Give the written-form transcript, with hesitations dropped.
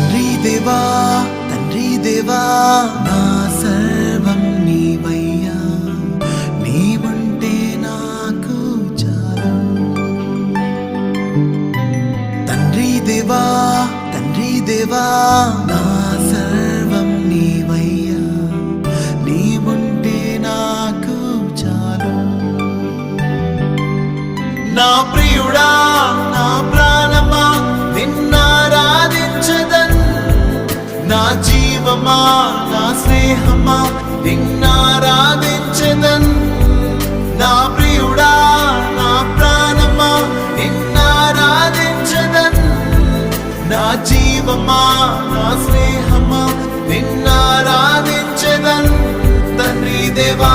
తండ్రి దేవా నా సర్వం నీవయ్యా, నీవుంటే నాకు చాలు. తండ్రి దేవా నా సర్వం నీవయ్యా, నీవుంటే నాకు చాలు. నా ప్రియుడా నా ప్రాణమా నిన్నారాధించదన్, నా జీవమా నా స్నేహమా నిన్నారాధించదన్. నా ప్రియుడా నా ప్రాణమా నిన్నారాధించదన్, నా జీవమా నా స్నేహమా నిన్నారాధించదన్. తండ్రి దేవా